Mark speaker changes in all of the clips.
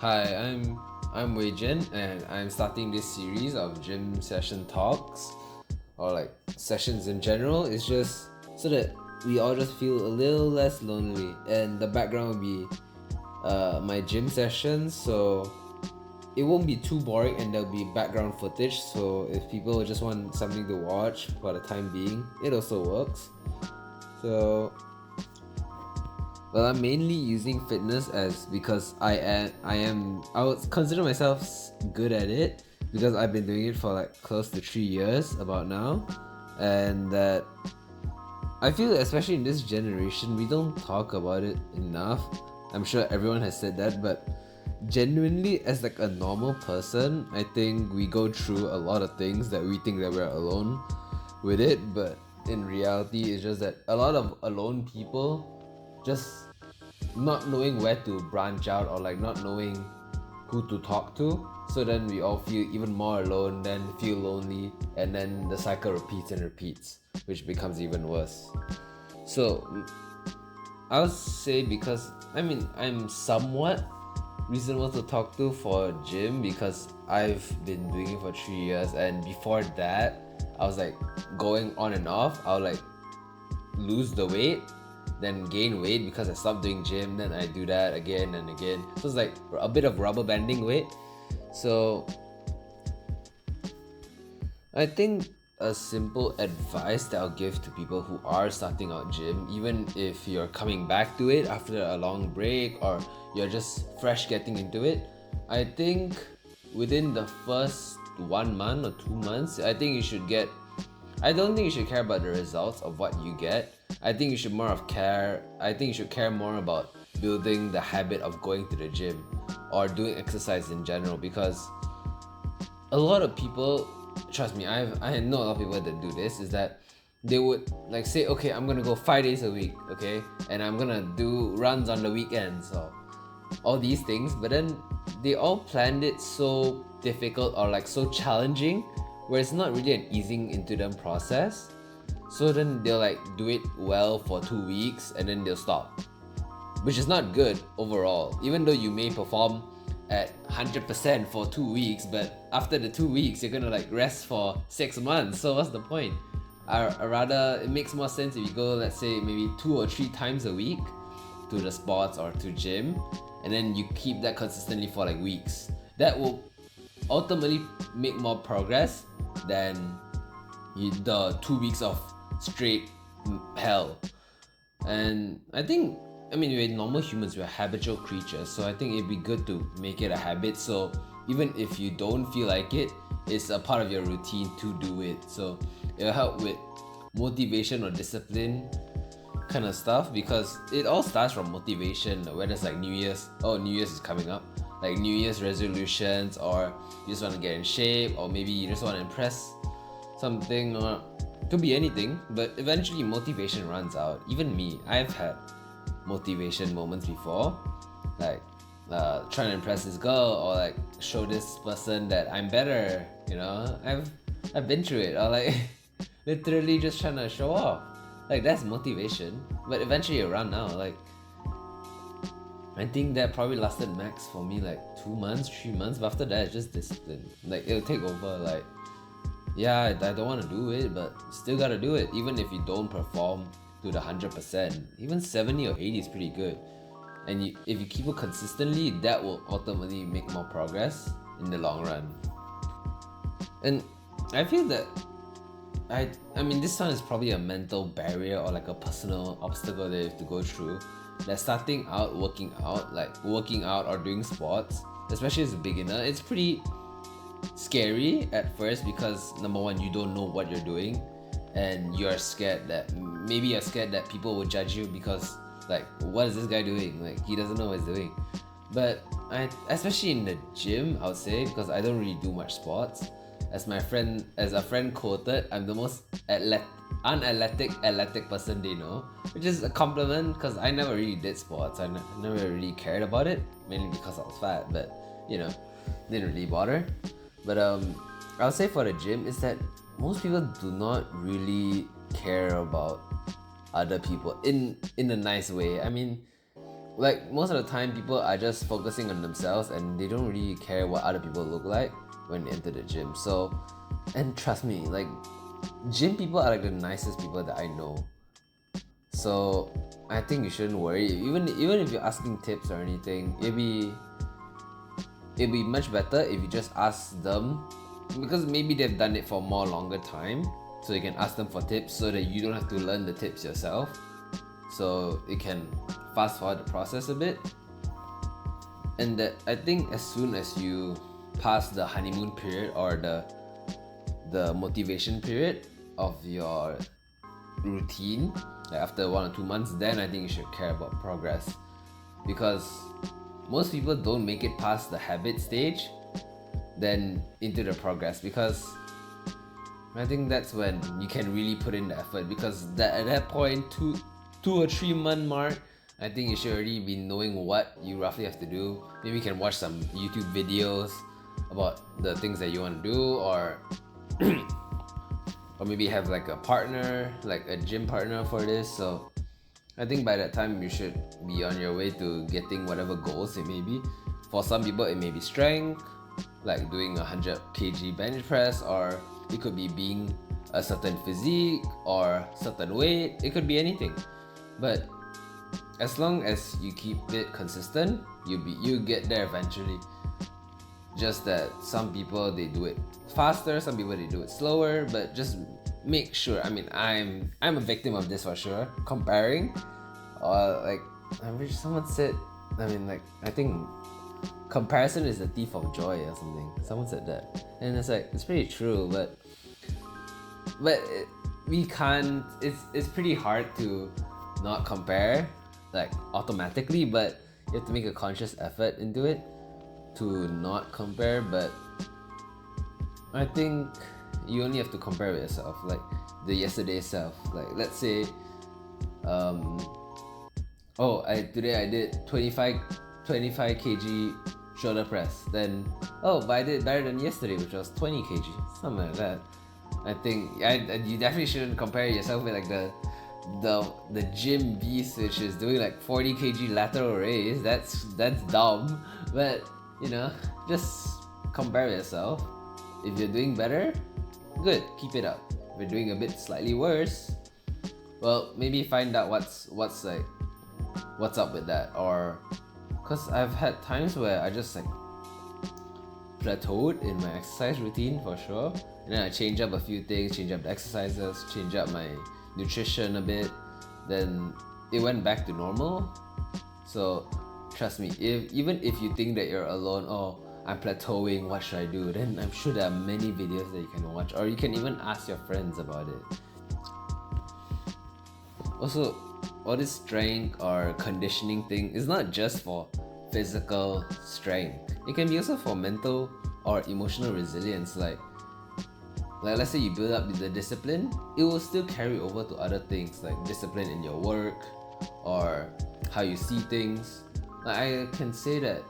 Speaker 1: Hi, I'm Wei Jin, and I'm starting this series of gym session talks, or like sessions in general. It's just so that we all just feel a little less lonely, and the background will be my gym sessions, so it won't be too boring, and there'll be background footage. So if people just want something to watch for the time being, it also works. So well, I'm mainly using fitness as because I would consider myself good at it because I've been doing it for like close to 3 years about now, and that I feel especially in this generation we don't talk about it enough. I'm sure everyone has said that, but genuinely as like a normal person, I think we go through a lot of things that we think that we're alone with it, but in reality it's just that a lot of alone people just not knowing where to branch out or like not knowing who to talk to. So then we all feel even more alone, then feel lonely, and then the cycle repeats and repeats, which becomes even worse. So I would say because I'm somewhat reasonable to talk to for gym because I've been doing it for 3 years, and before that I was like going on and off. I'll like lose the weight, then gain weight because I stopped doing gym, then I do that again and again. So it's like a bit of rubber banding weight. So I think a simple advice that I'll give to people who are starting out gym, even if you're coming back to it after a long break or you're just fresh getting into it, I think within the first 1 month or 2 months, I don't think you should care about the results of what you get. I think you should care more about building the habit of going to the gym or doing exercise in general, because a lot of people, trust me, I know a lot of people that do this, is that they would like say, okay, I'm gonna go 5 days a week, okay, and I'm gonna do runs on the weekends or all these things, but then they all planned it so difficult or like so challenging where it's not really an easing into them process. So then they'll like do it well for 2 weeks and then they'll stop, which is not good overall. Even though you may perform at 100% for 2 weeks, but after the 2 weeks, you're gonna like rest for 6 months. So what's the point? Rather, it makes more sense if you go, let's say, maybe 2 or 3 times a week to the sports or to gym, and then you keep that consistently for like weeks. That will ultimately make more progress than the 2 weeks of straight hell. And we're normal humans, we're habitual creatures, so I think it'd be good to make it a habit. So even if you don't feel like it, it's a part of your routine to do it. So it'll help with motivation or discipline kind of stuff, because it all starts from motivation. Whether it's like New Year's is coming up, like New Year's resolutions, or you just want to get in shape, or maybe you just want to impress something, or could be anything. But eventually motivation runs out. Even me, I've had motivation moments before, like trying to impress this girl or like show this person that I'm better, I've been through it, or like literally just trying to show off. Like, that's motivation, but eventually it ran out. Like, I think that probably lasted max for me like 2 months, 3 months, but after that it's just discipline. Like, it'll take over. Like, yeah, I don't want to do it, but still gotta do it. Even if you don't perform to the 100%, even 70 or 80 is pretty good. And if you keep it consistently, that will ultimately make more progress in the long run. And I feel that this one is probably a mental barrier or like a personal obstacle that you have to go through. That starting out working out or doing sports, especially as a beginner, it's pretty scary at first because number one, you don't know what you're doing, and you're scared that people will judge you because like, what is this guy doing? Like, he doesn't know what he's doing. But especially in the gym, I would say, because I don't really do much sports. As a friend quoted, I'm the most athletic person they know, which is a compliment because I never really did sports. I never really cared about it, mainly because I was fat, but didn't really bother. But I'll say for the gym is that most people do not really care about other people in a nice way. I mean, like most of the time people are just focusing on themselves and they don't really care what other people look like when they enter the gym. So, and trust me, like gym people are like the nicest people that I know. So I think you shouldn't worry. Even if you're asking tips or anything, it'd be much better if you just ask them, because maybe they've done it for more longer time, so you can ask them for tips so that you don't have to learn the tips yourself. So it can fast forward the process a bit. And that I think as soon as you pass the honeymoon period or the motivation period of your routine, like after 1 or 2 months, then I think you should care about progress, because most people don't make it past the habit stage then into the progress, because I think that's when you can really put in the effort, because at that point, 2 or 3 month mark, I think you should already be knowing what you roughly have to do. Maybe you can watch some YouTube videos about the things that you want to do, or or maybe have like a partner, like a gym partner for this. So I think by that time you should be on your way to getting whatever goals it may be. For some people it may be strength, like doing 100 kg bench press, or it could be being a certain physique or certain weight. It could be anything. But as long as you keep it consistent, you get there eventually. Just that some people they do it faster, some people they do it slower, but just make sure. I mean, I'm a victim of this for sure. Comparing, like I wish someone said. I mean, like I think comparison is the thief of joy or something. Someone said that, and it's like it's pretty true. But we can't. It's pretty hard to not compare like automatically, but you have to make a conscious effort into it to not compare. But I think you only have to compare with yourself, like the yesterday self. Like let's say today I did 25 kg shoulder press, then but I did better than yesterday, which was 20 kg, something like that. I think you definitely shouldn't compare yourself with like the gym beast, which is doing like 40 kg lateral raise. That's dumb. But just compare yourself. If you're doing better, good, keep it up. If you're doing a bit slightly worse, well, maybe find out what's up with that. Or because I've had times where I just like plateaued in my exercise routine for sure, and then I change up a few things, change up the exercises, change up my nutrition a bit, then it went back to normal. So trust me, even if you think that you're alone, I'm plateauing, what should I do, then I'm sure there are many videos that you can watch, or you can even ask your friends about it. Also, all this strength or conditioning thing is not just for physical strength. It can be also for mental or emotional resilience. Like let's say you build up the discipline, it will still carry over to other things, like discipline in your work or how you see things. Like I can say that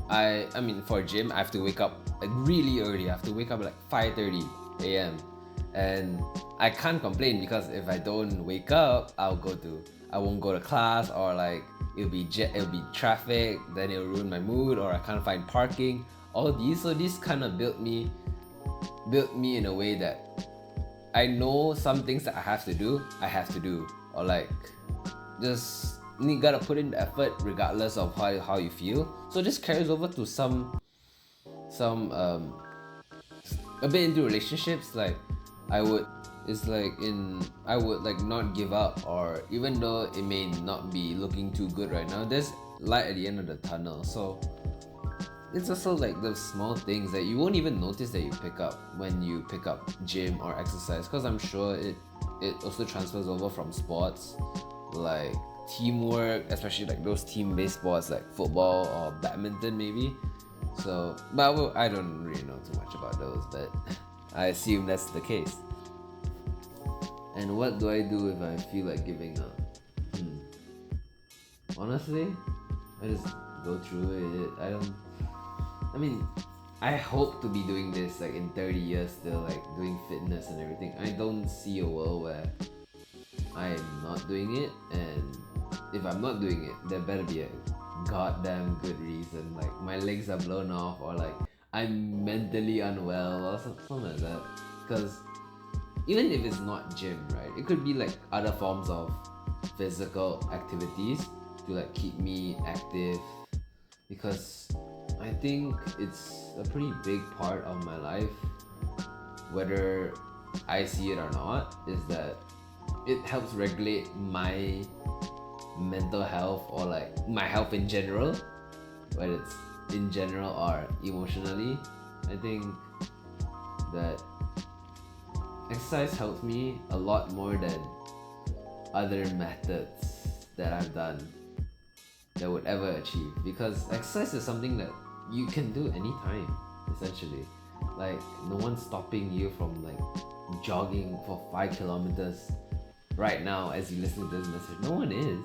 Speaker 1: I mean for gym I have to wake up like really early. I have to wake up like 5:30 a.m. and I can't complain, because if I don't wake up, I won't go to class, or like it'll be traffic, then it'll ruin my mood, or I can't find parking. All these, so this kind of built me in a way that I know some things that I have to do, or like just you gotta put in the effort regardless of how you feel. So this carries over to some a bit into relationships. Like I would like not give up, or even though it may not be looking too good right now, there's light at the end of the tunnel. So it's also like those small things that you won't even notice that you pick up when you pick up gym or exercise, because I'm sure it also transfers over from sports like teamwork, especially like those team-based sports like football or badminton maybe. So but I don't really know too much about those, but I assume that's the case. And what do I do if I feel like giving up? Honestly, I just go through it. I hope to be doing this like in 30 years still, like doing fitness and everything. I don't see a world where I am not doing it, and if I'm not doing it, there better be a goddamn good reason. Like my legs are blown off, or like I'm mentally unwell, or something like that. Because even if it's not gym, right, it could be like other forms of physical activities to like keep me active. Because I think it's a pretty big part of my life, whether I see it or not, is that it helps regulate my mental health, or like my health in general, whether it's in general or emotionally. I think that exercise helps me a lot more than other methods that I've done that would ever achieve, because exercise is something that you can do anytime, essentially. Like no one's stopping you from like jogging for 5 kilometers right now as you listen to this message. No one is.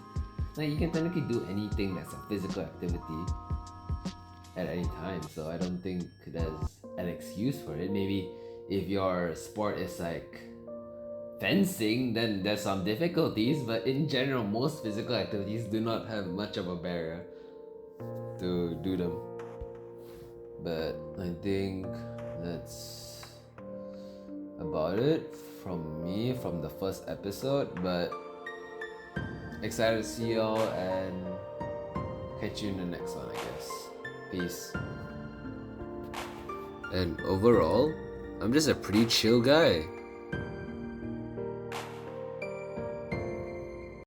Speaker 1: Like you can technically do anything that's a physical activity at any time. So I don't think there's an excuse for it. Maybe if your sport is like fencing, then there's some difficulties, but in general most physical activities do not have much of a barrier to do them. But I think that's about it from me from the first episode. But excited to see y'all, and catch you in the next one, I guess. Peace. And overall, I'm just a pretty chill guy.